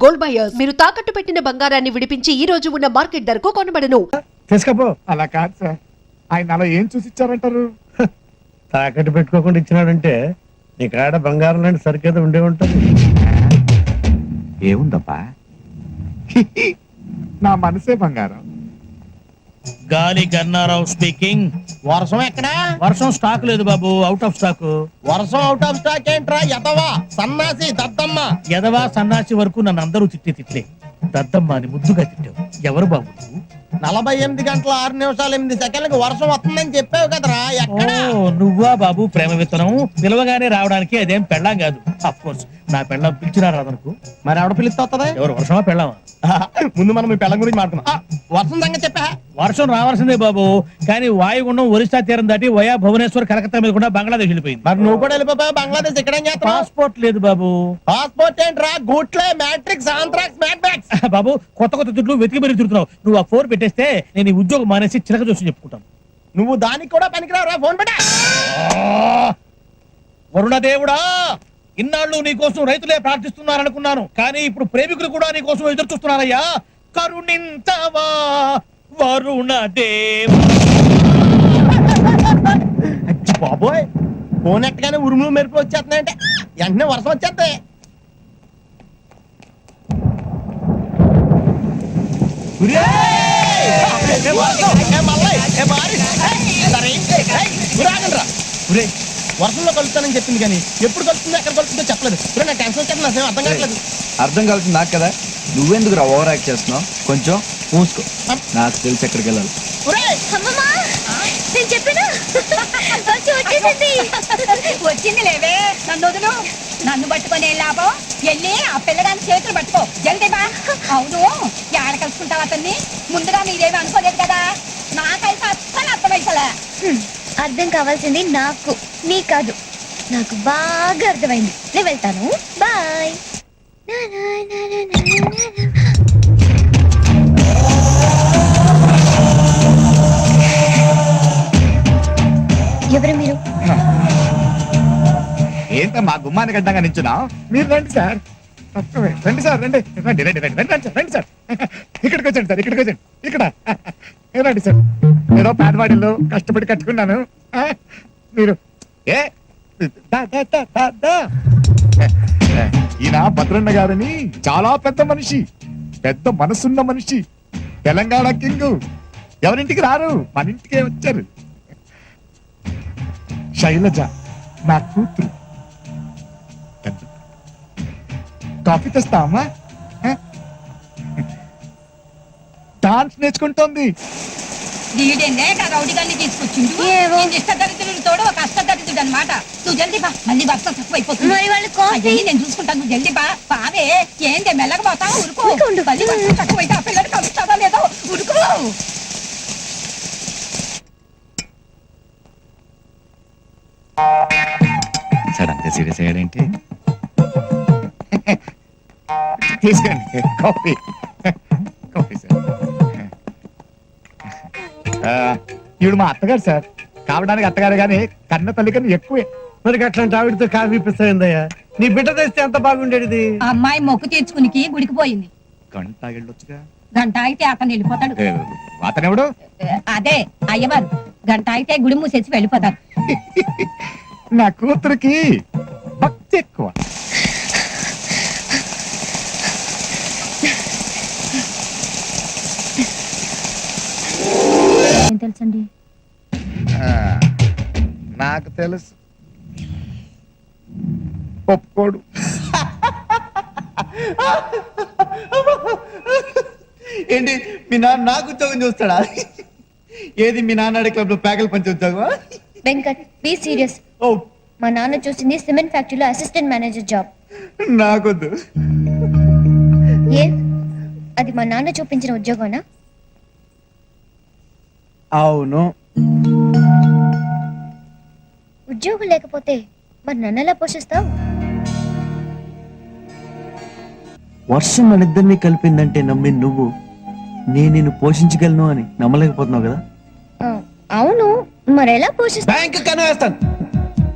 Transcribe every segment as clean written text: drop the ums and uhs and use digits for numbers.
Gold buyers మీరు తాకట్టు పెట్టిన బంగారాన్ని విడిపించి ఈ రోజు ఉన్న మార్కెట్ ధరకు కొనబడను. తీసుకపో. అలా కాదు సార్, ఆయన అలా ఏం చూసి ఇచ్చారంటారు? తాకట్టు పెట్టుకోకుండా ఇచ్చినాడంటే నీ కాడ బంగారం లాంటి సరికేదో ఉండే ఉంటుంది. ఏముందబ్బా? నా మనసే బంగారం. గాలి గన్నారావు స్పీకింగ్. వర్షం ఎక్కడా? వర్షం స్టాక్ లేదు బాబు, అవుట్ ఆఫ్ స్టాక్. వర్షం అవుట్ ఆఫ్ స్టాక్ ఏంట్రా? ఎదవా సన్నాసి దద్దమ్మ. ఎదవా సన్నాసి వరకు నన్ను అందరూ తిట్టే దద్దమ్మ అని ముద్దుగా తిట్టావు. ఎవరు బాబు నువ్వు? 48 గంటల 6 నిమిషాలు 8 సెకండ్లకు వర్షం వస్తుందని చెప్పావు కదరా. ఎక్కడా? ఓ, నువ్వా బాబు ప్రేమ విత్తనం? పిలవగానే రావడానికి అదేం పెళ్ళాం కాదు. అఫ్ కోర్స్ నా పెళ్ళం పిలిచినా రాదనుకో. మరి ఆవిడ పిలిస్తే వస్తుందా? ఎవరు వర్షమా పెళ్ళామా? ముందు మనం మీ పెళ్ళం గురించి మాట్లాడుకున్నాం. వర్షం సంగతి చెప్పా. వర్షం రావాల్సిందే బాబు, కానీ వాయుగుండం ఒరిస్సా తీరం దాటి వయా భువనేశ్వర్ కలకత్తా మీద కూడా బంగ్లాదేశ్ వెళ్ళిపోయింది. మరి నువ్వు కూడా వెళ్ళిపోయావు బంగ్లాదేశ్. ఇక్కడ ఏం చేస్తావు? పాస్పోర్ట్ లేదు బాబు. పాస్పోర్ట్ ఏంట్రా? గూట్లే మ్యాట్రిక్స్ ఆంథ్రాక్స్ మ్యాట్రిక్స్. బాబు కొత్త కొత్త చుట్లు వెతికి మరీ తిరుగుతున్నావు. నువ్వు ఆ ఫోన్ పెట్టేస్తే నేను ఈ ఉద్యోగం మానేసి చిలక చూసి చెప్పుకుంటాను. నువ్వు దానికి కూడా పనికిరావురా. ఫోన్ పెట్టా. వరుణదేవుడా, ఇన్నాళ్ళు నీ కోసం రైతులే ప్రార్థిస్తున్నారనుకున్నాను, కానీ ఇప్పుడు ప్రేమికులు కూడా నీ కోసం ఎదురు చూస్తున్నారయ్యా. కరుణించవా వరుణదేవ. బాబోయ్, ఫోన్ ఎట్టగానే ఉరుములు మెరుపులు వచ్చేస్తున్నాయంటే వెంటనే వర్షం వచ్చేస్తాయి. వర్షంలో కలుస్తానని చెప్పింది కానీ ఎప్పుడు కలుస్తుందో ఎక్కడ కలుస్తుందో చెప్పలేదు. ఇప్పుడు నా టెన్షన్ వచ్చేది, నాకు అర్థం కావట్లేదు. అర్థం కావాల్సింది నాకు కదా, నువ్వెందుకు రా ఓవర్ యాక్ట్ చేస్తున్నావు? కొంచెం మూసుకో, నాకు తెలిసి ఎక్కడికి వెళ్ళాలి. వచ్చింది లేవే, నన్ను వదులు. నన్ను పట్టుకొని లాభం, వెళ్ళి ఆ పిల్లగాని చేతులు పట్టుకో జల్దీ బా. అవును, ఏడ కలుసుకుంటావు అతన్ని? ముందుగా మీరేమి అనుకోలేదు కదా. నాకైతే అస్సలు అర్థమైసలే. అర్థం కావాల్సింది నాకు, నీ కాదు. నాకు బాగా అర్థమైంది. నేను వెళ్తాను, బాయ్. ఎవరు మీరు? ఏంటో మా గుమ్మానికి అడ్డంగా నించున్నా? మీరు రండి సార్, రండి సార్, రండి రండి రండి రండి రండి రండి రండి సార్. ఇక్కడికి వచ్చండి సార్, ఇక్కడికి వచ్చండి. ఇక్కడ రండి సార్. ఏదో పేదవాడిలో కష్టపడి కట్టుకున్నాను. మీరు ఏ ఈయన భద్రన్న గారని చాలా పెద్ద మనిషి, పెద్ద మనసున్న మనిషి, తెలంగాణ కింగ్. ఎవరింటికి రారు, మన ఇంటికే వచ్చారు. శైలజ నా కూతురు. కాఫీ తెస్తామా? డాన్స్ నేర్చుకుంటోంది. వీడేనే రౌడిగాన్ని తీసుకొచ్చిండు. ఇష్టదరిద్రుడు తోడు ఒక అష్టదరిద్రుడు అనమాట. నువ్వు జల్దీ బా, మళ్ళీ భర్త తక్కువైపోతుంది. నేను చూసుకుంటాను, నువ్వు జల్దీ బా. బావే ఏంటి మెల్లగా పోతావు? ఉరుకు. మళ్ళీ భర్త తక్కువైతే ఆ పిల్లలు కలుస్తావా లేదో? ఉరుకు. సార్ అంతే సీరియస్ అయ్యాడేంటి? తీసుకోండి కాఫీ. Coffee sir. ఈవిడ మా అత్తగారు సార్. కావడానికి అత్తగారు కానీ కన్న తల్లి కన్నా ఎక్కువే. మరి అట్లాంటి ఆవిడతో కాఫీ ఇప్పిస్తాయిందయ్యా? నీ బిడ్డ తెస్తే ఎంత బాగుండేది. అమ్మాయి మొక్కు తీర్చుకునికి గుడికి పోయింది. గంట వెళ్ళొచ్చుగా. గంట అయితే అతను వెళ్ళిపోతాడు. అతనెవడు? అదే అయ్యవారు. గంట అయితే గుడి మూసేసి వెళ్ళిపోతారు. నా కూతురికి భక్తి ఎక్కువ. ఏం తెలుసండి? నాకు తెలుసు, ఒప్పుకోడు. ఏంటి మీ నాన్న నాకు ఉద్యోగం చూస్తాడా? ఏది మీ నాన్న క్లబ్ లో ప్యాకల్ పంచి ఉద్యోగమా? Venkat, be serious. ఓ, మా నాన్న చూసింది సిమెంట్ ఫ్యాక్టరీలో అసిస్టెంట్ మేనేజర్ జాబ్. నాకొద్దు. ఏ, అది మా నాన్న చూపించిన ఉద్యోగమా? అవును. ఉద్యోగం లేకపోతే మరి నన్ను ఎలా పోషిస్తావు? వర్షం మన ఇద్దరిని కలిపిందంటే నమ్మి నువ్వు నేను పోషించగలను అని నమ్మలేకపోతున్నావు కదా. అవును, మరి ఎలా పోషిస్తావు? బ్యాంక్ కన్నా వేస్తాను,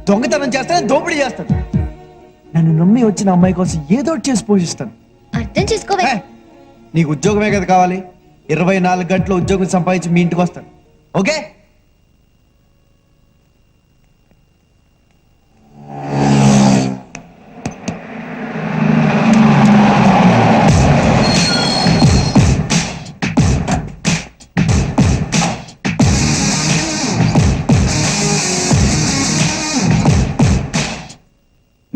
దొంగతనం చేస్తాను, దోపిడీ చేస్తాను. నన్ను నమ్మి వచ్చిన అమ్మాయి కోసం ఏదో చేసి పోషిస్తాను. అర్థం చేసుకోవే. హే, నీకు ఉద్యోగమే కదా కావాలి. 24 గంటల ఉద్యోగం సంపాదించి మీ ఇంటికి వస్తాను. ఓకే?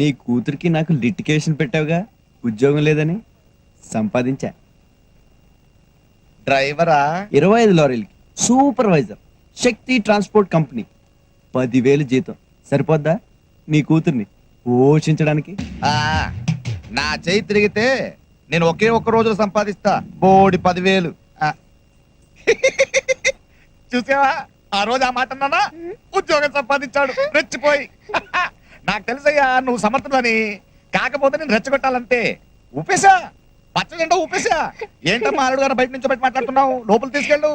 నీ కూతురికి నాకు లిటికేషన్ పెట్టావుగా, ఉద్యోగం లేదని. సంపాదించా. డ్రైవరా 25 లారీలకి సూపర్వైజర్, శక్తి ట్రాన్స్పోర్ట్ కంపెనీ. 10,000 జీతం సరిపోద్దా నీ కూతుర్ని పోషించడానికి? ఆ, నా చేయి తిరిగితే నేను ఒకే ఒక్క రోజులో సంపాదిస్తా బోడి 10,000. చూసావా ఆ రోజు ఆ మాట అన్నానా? ఉద్యోగం సంపాదించాడు రెచ్చిపోయి. నాకు తెలుసయ్యా నువ్వు సమర్థులని. కాకపోతే నేను రెచ్చగొట్టాలంతే. ఊపేశా, పచ్చజెండా ఊపేశా. ఏంటమ్మా అల్లుడు గారు బయట నుంచి బయట మాట్లాడుతున్నావు? లోపల తీసుకెళ్ళు,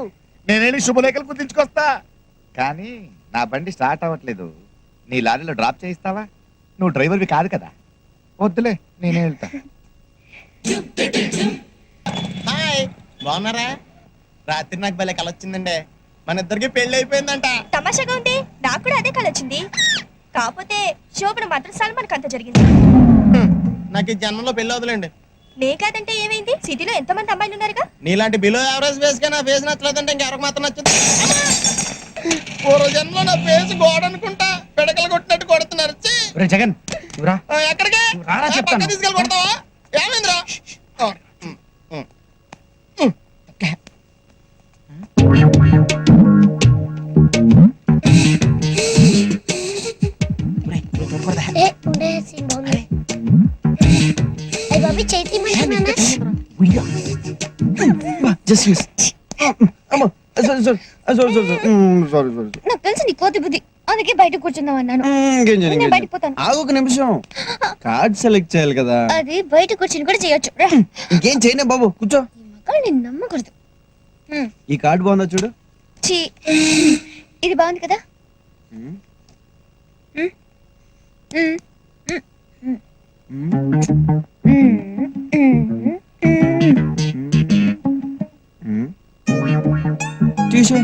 నేనేళ్ళి శుభలేఖలు గుర్తించుకొస్తా. కానీ నా బండి స్టార్ట్ అవ్వట్లేదు. నీ లారీలో డ్రాప్ చేయిస్తావా? నువ్వు డ్రైవర్వి కాదు కదా. వద్దులే, నేనే వెళ్తా. హాయ్, బాగున్నారా? రాత్రి నాకు భలే కల వచ్చిందండి. మన ఇద్దరికి పెళ్లి అయిపోయిందంట. తమాషాగా ఉంది. నాకు కూడా అదే కళ వచ్చింది. కాకపోతే శోభన మాత్రం సల్మాన్ అంత జరిగింది. నాకు ఈ జన్మలో పెళ్లి అవుతులేండి. నే కాదంటే ఏమైంది? సిటీలో ఎంతమంది అమ్మాయిలు ఉన్నారుగా. నీలాంటి బిలో యావరేజ్ ఫేస్ గా నా ఫేస్ నచ్చలేదంటే ఇంకెవరికి మాత్రం నచ్చుతుంది? పూర్వ జన్మలో నా ఫేస్ గోడ అనుకుంటా పిడకలు కొట్టినట్టు కొడుతున్నారు. ఛీ! జగన్ ఎక్కడికి రారా చెప్తాను. పక్కకి తీసుకెళ్ళి కొడతావా? ఏమైందిరా? నాకు తెలుసు నీ కోతి బుద్ధి, అందుకే బయట కూర్చుందాం అన్నాను. నేను బయటకు పోతాను. ఆగు ఒక నిమిషం, కార్డ్ సెలెక్ట్ చేయాలి కదా. అది బయట కూర్చుని కూడా చేయొచ్చు. ఇంకేం చేయనే బాబు, కూర్చో. ఈ మగాళ్ళు నేను నమ్మకూడదు. ఈ కార్డు బాగుందా చూడు. ఛీ, ఇది బాగుంది కదా. తీసే.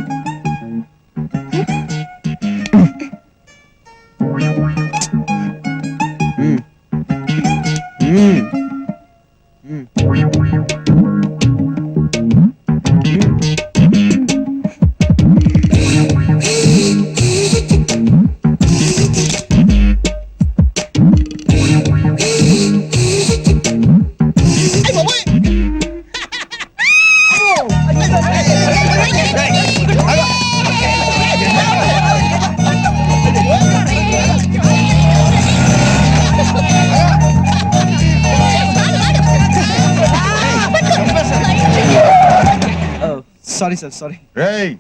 Sorry sir, sorry. రేయ్,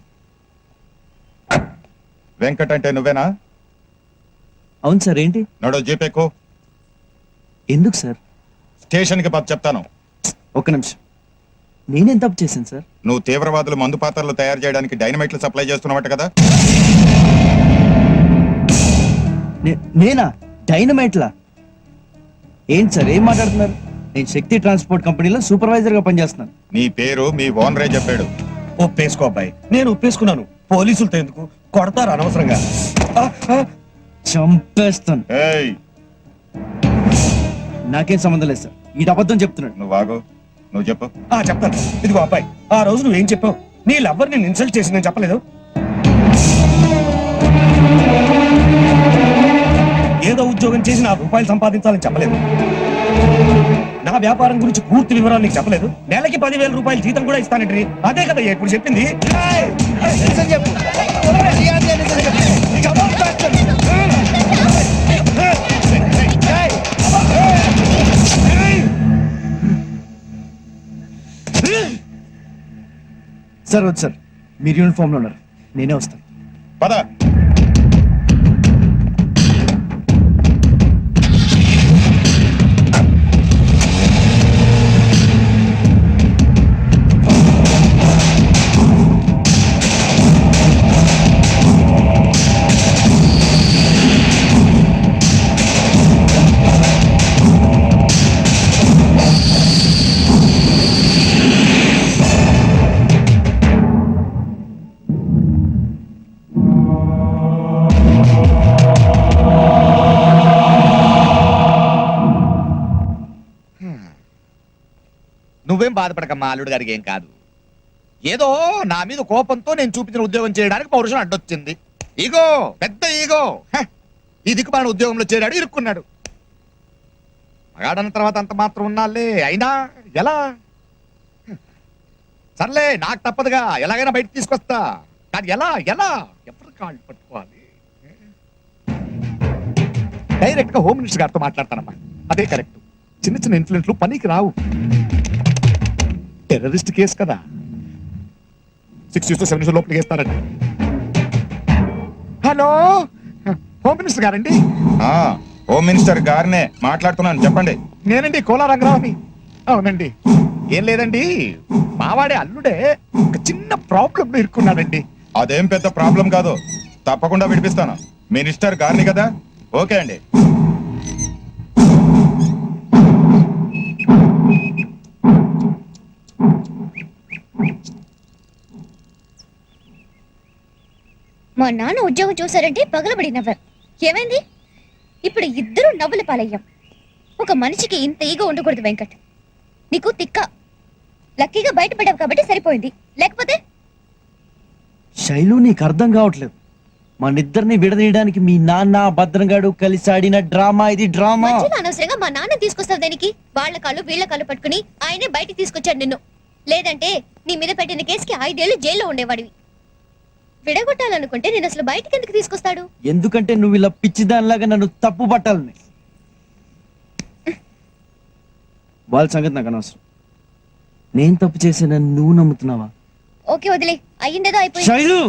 వెంకట్ అంటే నువ్వేనా? అవును సార్. ఏంటి? నడో జీపేకు. ఎందుకు సార్? స్టేషన్కి పద చెప్తాను. ఒక్క నిమిషం, నేనేం తప్పు చేశాను సార్? నువ్వు తీవ్రవాదులు మందు పాత్రలు తయారు చేయడానికి డైనమైట్లు సప్లై చేస్తున్నవట కదా. నేనా? డైనమైట్లా? ఏంటి సార్ ఏం మాట్లాడుతున్నారు? నేను శక్తి ట్రాన్స్పోర్ట్ కంపెనీలో సూపర్వైజర్ గా పనిచేస్తున్నాను. నీ పేరు మీ ఓనరే చెప్పాడు. ఒప్పేసుకో అబ్బాయి, నేను ఒప్పేసుకున్నాను. పోలీసులతో ఎందుకు కొడతారు అనవసరంగా. చంపేస్తాను. ఏయ్, నాకేం సంబంధం లేదు సార్, ఈ అబద్ధం చెప్తున్నాడు. నువ్వు ఆగు, నువ్వు చెప్పు. చెప్తాను. ఇదిగో అబ్బాయి, ఆ రోజు నువ్వేం చెప్పావు? నీ లవ్వర్ నేను ఇన్సల్ట్ చేసి నేను చెప్పలేదు. ఏదో ఉద్యోగం చేసి ₹1 సంపాదించాలని చెప్పలేదు. నా వ్యాపారం గురించి పూర్తి వివరాలు నీకు చెప్పలేదు. నెలకి ₹10,000 జీతం కూడా ఇస్తానంటే అదే కదా ఇప్పుడు చెప్పింది. సార్ వద్దు సార్, మీరు యూనిఫామ్ లో ఉన్నారు, నేనే వస్తాను. పద. నువ్వేం బాధపడకమ్మా, అల్లుడు గారికి ఏం కాదు. ఏదో నా మీద కోపంతో నేను చూపించిన ఉద్యోగం చేయడానికి పౌరుషం అడ్డొచ్చింది. ఈగో, పెద్ద ఈగో. ఈ దిక్కుమాలిన ఉద్యోగంలో చేరాడు, ఇరుక్కున్నాడు. మగాడన్న తర్వాత అంత మాత్రం ఉన్నాలే, అయినా ఎలా? సర్లే, నాకు తప్పదుగా, ఎలాగైనా బయటకు తీసుకొస్తా. కానీ ఎలా ఎలా ఎవరు కాళ్ళు పట్టుకోవాలి? డైరెక్ట్ గా హోమ్ మినిస్టర్ గారితో మాట్లాడతానమ్మా, అదే కరెక్ట్. చిన్న చిన్న ఇన్ఫ్లుయెన్స్లు పనికి రావు. టెర్రరిస్ట్ కేసు కదా, 6 years to 7 years లోపలికి వేస్తారట. హలో, హోమ్ మినిస్టర్ గారండి? హోమ్ మినిస్టర్ గారినే మాట్లాడుతున్నాను, చెప్పండి. నేనండి, కోలా రంగరావుని. అవునండి. ఏం లేదండి, మావాడే అల్లుడే ఒక చిన్న ప్రాబ్లం లో ఇరుక్కున్నాడండి. అదేం పెద్ద ప్రాబ్లం కాదు, తప్పకుండా విడిపిస్తాను. మినిస్టర్ గారిని కదా, ఓకే అండి. మా నాన్న ఉద్యోగం చూసారంటే పగలబడి నవ్వారు. ఏమైంది? ఇప్పుడు ఇద్దరు నవ్వుల పాలయ్యాం. ఒక మనిషికి ఇంత ఈగో ఉండకూడదు వెంకట్. నీకు తిక్క. లక్కీగా బయటపడ్డావు కాబట్టి సరిపోయింది, లేకపోతే శైలు నీకు అర్థం కావట్లేదు. మనిద్దరిని విడదీయడానికి మీ నాన్న భద్రంగాడు కలిసి ఆడిన డ్రామా ఇది, డ్రామా. మధ్యలో అనవసరంగా మా నాన్న తీసుకొస్తావు దానికి. వాళ్ళ కాళ్ళు వీళ్ళ కాళ్ళు పట్టుకుని ఆయనే బయటికి తీసుకొచ్చాడు నిన్ను. లేదంటే నీ మీద పెట్టిన కేసుకి 5 ఏళ్ళు జైల్లో ఉండేవాడివి. విడగొట్టాలనుకుంటే నేను అసలు బయటికి ఎందుకు తీసుకొస్తాడు? ఎందుకంటే నువ్వు ఇలా పిచ్చిదానిలాగా నన్ను తప్పు పట్టాలని. వాళ్ళ సంగతి నాకు అనవసరం. నేను తప్పు చేశానని నువ్వు నమ్ముతున్నావా? ఓకే, వదిలే. అయ్యిందేదో అయిపోయింది. శైలు,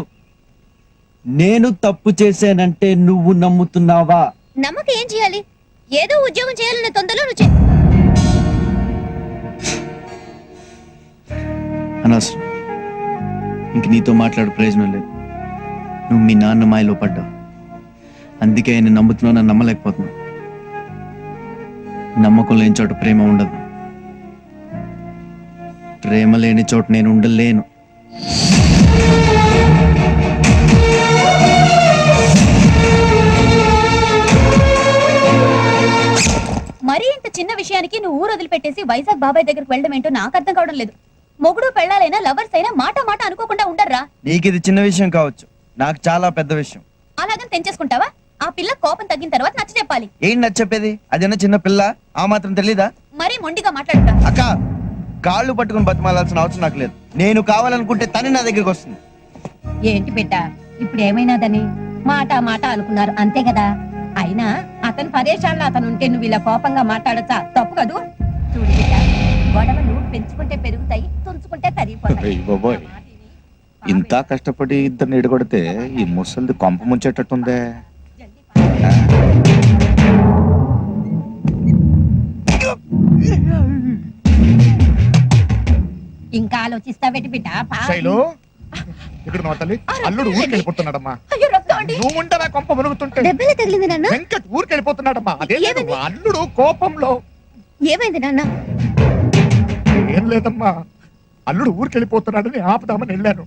నేను తప్పు చేశానంటే నువ్వు నమ్ముతున్నావా? నమ్మక ఏం చేయాలి? ఏదో ఉద్యోగం చేయాలన్న తొందరలో నువ్వు అనవసరం. ఇంక నీతో మాట్లాడే ప్రయోజనం లేదు. నువ్వు మీ నాన్న మాయలో పడ్డావు, అందుకే ఆయన నమ్ముతున్నావు, నన్ను నమ్మలేకపోతున్నావు. నమ్మకం లేని చోట ప్రేమ ఉండదు, ప్రేమ లేని చోట నేను ఉండలేను. మరీ ఇంత చిన్న విషయానికి నువ్వు ఊరు వదిలిపెట్టేసి వైజాగ్ బాబాయ్ దగ్గరికి వెళ్ళడం ఏంటో నాకు అర్థం కావడం లేదు. మొగుడు పెళ్ళాలైనా లవర్స్ అయినా మాట మాట అనుకోకుండా ఉండర్రా. నీకు ఇది చిన్న విషయం కావచ్చు, నాకు చాలా పెద్ద విషయం. అలాగని తెంచేసుకుంటావా? ఆ పిల్ల కోపం తగ్గిన తర్వాత నచ్చ చెప్పాలి. ఏంటి నచ్చ చెప్పేది? అదేనా చిన్న పిల్ల, ఆ మాత్రం తెలీదా? మరీ మొండిగా మాట్లాడుతా. అక్క, కాళ్ళు పట్టుకుని బతిమాలాల్సిన అవసరం నాకు లేదు. నేను కావాలనుకుంటే తను నా దగ్గరికి వస్తుంది. ఏంటి బిడ్డ, ఇప్పుడు ఏమైనాదని మాట మాట అనుకున్నారు అంతే కదా. అయినా అతని పరేషాల్లో అతను ఉంటే నువ్వు ఇలా కోపంగా మాట్లాడచ్చా? తప్పు కదూ. చూడు బిడ్డ, గొడవలు పెంచుకుంటే పెరుగుతాయి, తుంచుకుంటే తరిగిపోతాయి. అయ్య బాబోయ్, ఇంత కష్టపడి ఇద్దరిని ఎడగొడితే ఈ ముసలిది కొంప ముంచేటట్టుందే. ఇంకా ఆలోచిస్తావేటి బిడ్డ? శైలు, ఇక్కడ నోటలి అల్లుడు ఊరికి వెళ్ళిపోతున్నాడమ్మా. అయ్యో రక్తం అండి. నువ్వు ఉండవా కొంప మునుగుతుంటే? దెబ్బలే తగిలింది నాన్న. వెంకట్ ఊరికి వెళ్ళిపోతున్నాడమ్మా. అదే ఏమైంది? అల్లుడు కోపంలో. ఏమైంది నాన్న? ఏం లేదమ్మా, అల్లుడు ఊరికి వెళ్ళిపోతున్నాడని ఆపుదామని వెళ్ళాను.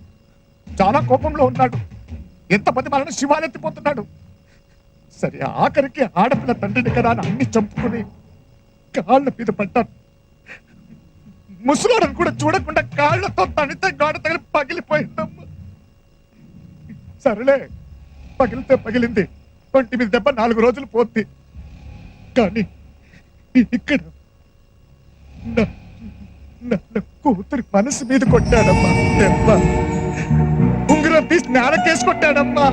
చాలా కోపంలో ఉన్నాడు. ఎంతమంది మనల్ని శివాలెత్తిపోతున్నాడు. సరే, ఆఖరికి ఆడపిల్ల తండ్రిని కదా అని అన్ని చంపుకుని కాళ్ళ మీద పడ్డాను. ముసలోడని కూడా చూడకుండా కాళ్ళతో తనితే గోడ తగిలి పగిలిపోయిందమ్మా. సరేలే, పగిలితే పగిలింది. ఒంటి మీద దెబ్బ 4 రోజులు పోద్ది. కానీ ఇక్కడ నా కూతురి మనసు మీద కొట్టాడమ్మా దెబ్బ. ఉంగరం తీసి నేలకేసి కొట్టాడమ్మా.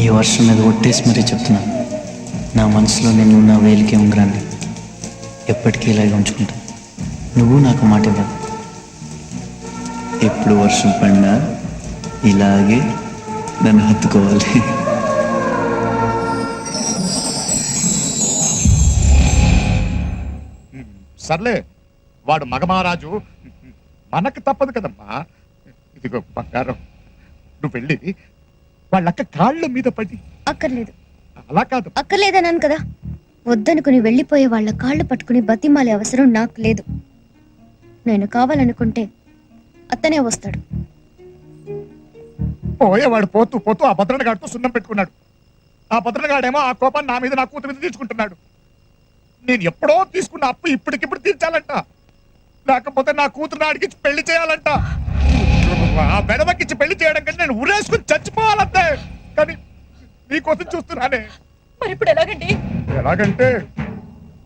ఈ వర్షం మీద ఒట్టేసి మరీ చెప్తున్నాను, నా మనసులో నేను నా వేలికి ఉంగరాన్ని ఎప్పటికీ ఇలాగే ఉంచుకుంటాను. నువ్వు నాకు మాట ఇవ్వాలి. ఎప్పుడు వర్షం పడినా ఇలాగే నన్ను హత్తుకోవాలి. సర్లే, వాడు మగమహారాజు, మనకు తప్పదు కదమ్మా. ఇదిగో బంగారం, నువ్వు వెళ్ళి వాళ్ళక్క కాళ్ళ మీద పడి. అక్కర్లేదు. అలా కాదు. అక్కర్లేదన్నాను కదా. వద్దనుకుని వెళ్ళిపోయే వాళ్ళ కాళ్ళు పట్టుకుని బతిమాలే అవసరం నాకు లేదు. నేను కావాలనుకుంటే అతనే వస్తాడు. పోయేవాడు పోతూ పోతూ ఆ భద్రన గాడితో సున్నం పెట్టుకున్నాడు. ఆ భద్రగాడేమో ఆ కోపాన్ని నా మీద నా కూతురు మీద తీర్చుకుంటున్నాడు. నేను ఎప్పుడో తీసుకున్న అప్పు ఇప్పటికిప్పుడు తీర్చాలంట, లేకపోతే నా కూతురు అడిగించి పెళ్లి చేయాలంట. ఆ బెడవకిచ్చి పెళ్లి చేయడం కంటే నేను ఉరేసుకుని చచ్చిపోవాలంతే. కానీ నీకోసం చూస్తున్నానే. మరి ఇప్పుడు ఎలాగండి? ఎలాగంటే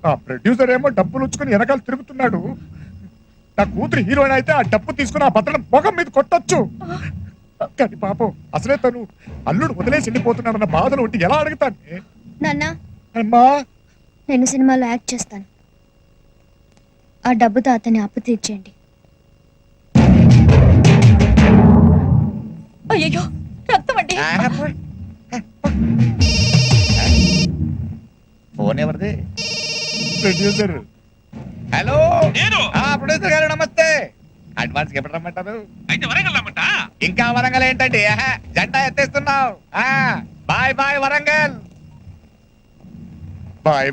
ఆ ప్రొడ్యూసర్ ఏమో డబ్బులు ఉంచుకుని వెనకాల తిరుగుతున్నాడు. నా కూతురు హీరోయిన్ అయితే ఆ డబ్బు తీసుకుని ఆ భద్రం మొగం మీద కొట్టొచ్చు. కానీ పాపం అసలే తను అల్లుడు వదిలేసి వెళ్ళిపోతున్నాడన్న బాధలు ఉంటే ఎలా అడుగుతాను? నాన్న, అమ్మా, నేను సినిమాలో యాక్ట్ చేస్తాను. ఆ డబ్బుతో అతన్ని అప్పు తీర్చేయండి. అయ్యో రక్తం అండి. ఫోన్ ఎవరిది? ప్రొడ్యూసర్. హలో, ప్రొడ్యూసర్ గారు నమస్తే. అడ్వాన్స్ ఎప్పుడు రమ్మంటారు? అయితే వరంగల్ రమ్మంటా? ఇంకా వరంగల్ ఏంటండి, జెండా ఎత్తేస్తున్నావు. Bye bye Warangal, bye.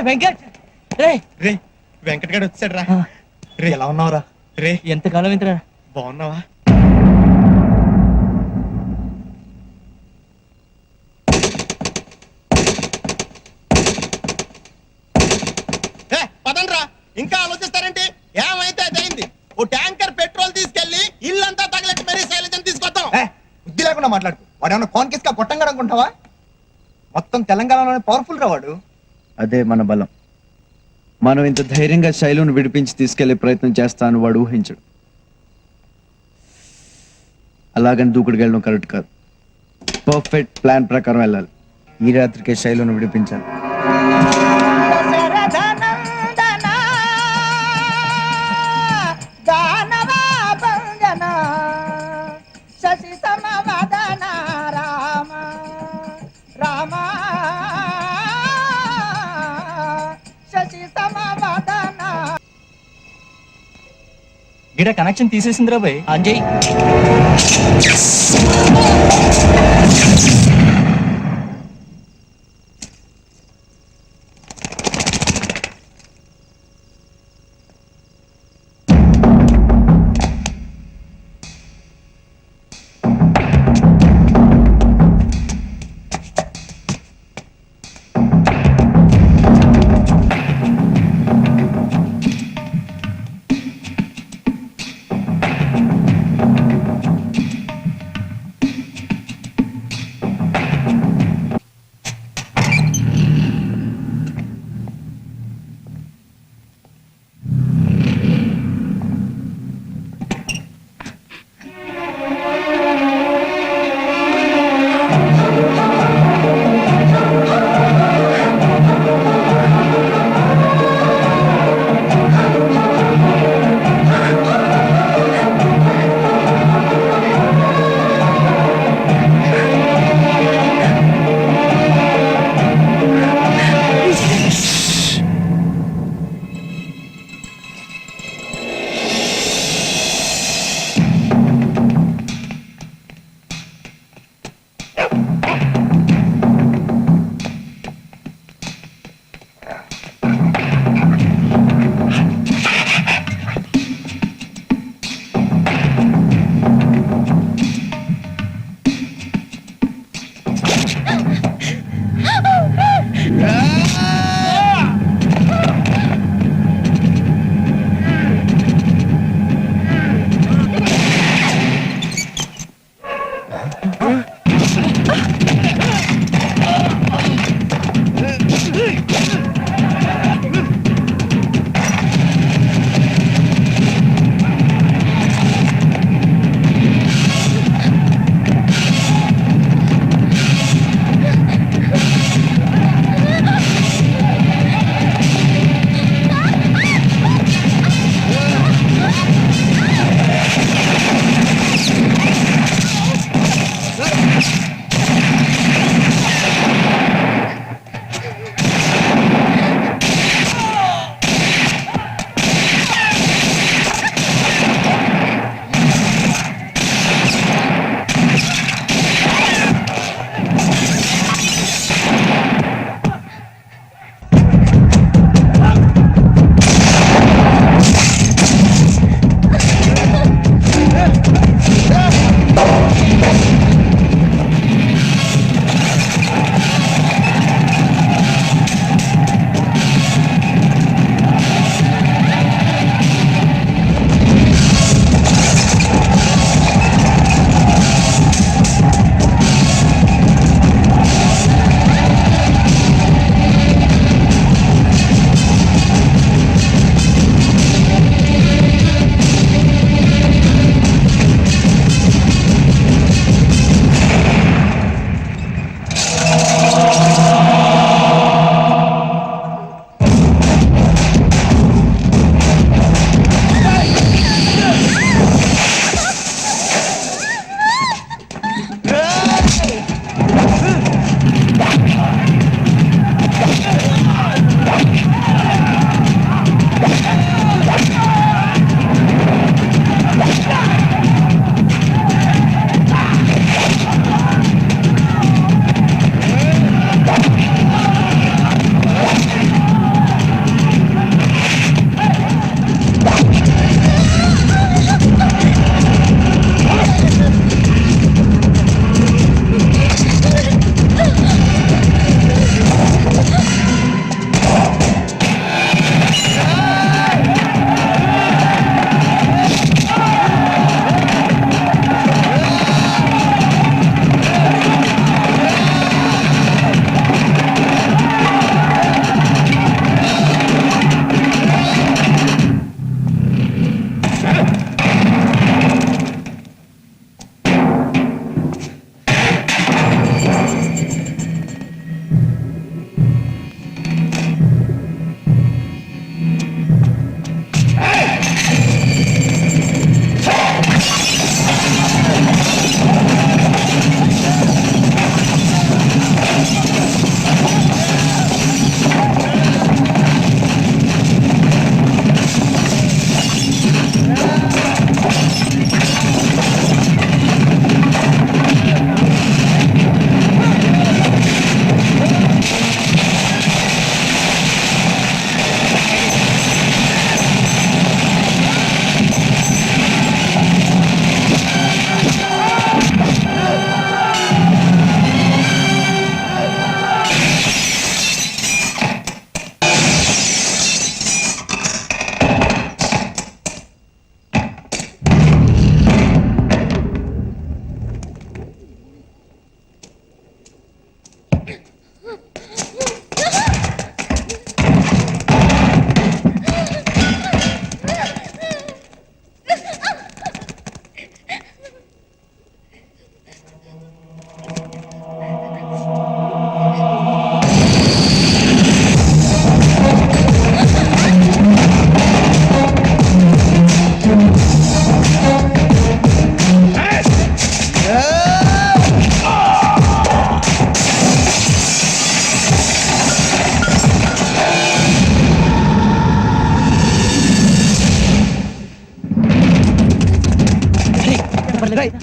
Venkat రే రే వెంకట్ గారు వచ్చాడు రా. రే ఎలా ఉన్నావురా? రే ఎంతకాలం ఇంతరా? బాగున్నావా? పదండ్రా, ఇంకా ఆలోచిస్తారేంటి? ఏమైతే అదైంది. ఓ ట్యాంకర్ పెట్రోల్ తీసుకెళ్లి ఇల్లంతా తగలెట్టి మరీ శైలజని తీసుకొద్దాం. బుద్ధి లేకుండా మాట్లాడుకో. వాడు ఏమన్నా కాన్కిస్ గా కొట్టంగా అనుకుంటావా? మొత్తం తెలంగాణలోనే పవర్ఫుల్ రా వాడు. అదే మన బలం. మనం ఇంత ధైర్యంగా శైలును విడిపించి తీసుకెళ్లే ప్రయత్నం చేస్తాను వాడు ఊహించడు. అలాగని దూకుడికి వెళ్ళడం కరెక్ట్ కాదు. పర్ఫెక్ట్ ప్లాన్ ప్రకారం వెళ్ళాలి. ఈ రాత్రికే శైలును విడిపించాలి. గిడ కనెక్షన్ తీసేసిందిరా భయ్. అంజయ్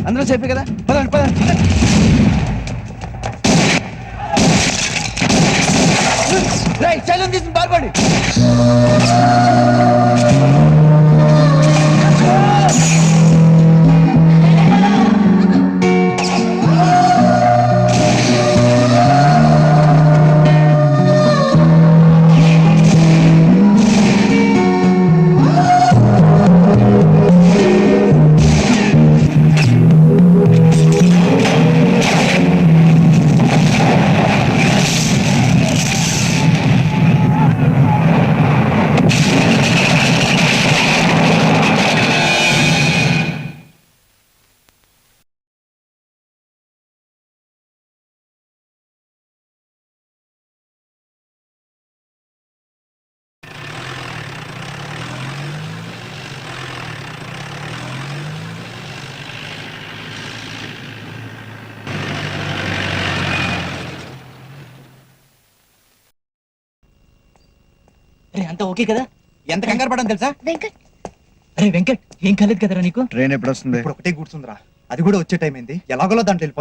అందరూ చెప్పే కదా పదండి పదండి చైలం తీసుకుని పాల్పడి అంతా ఓకే కదా? ఎంత కంగారు పడని తెలుసా? వెంకట్ అరే వెంకట్, ఏం కాలేదు కదరా నీకు? ట్రైన్ ఎప్పుడు వస్తుంది? ఇప్పుడు ఒకటే కూర్చుందిరా, అది కూడా వచ్చే టైం అయింది. ఎలాగోలో దాంట్లో వెళ్ళిపోదాం.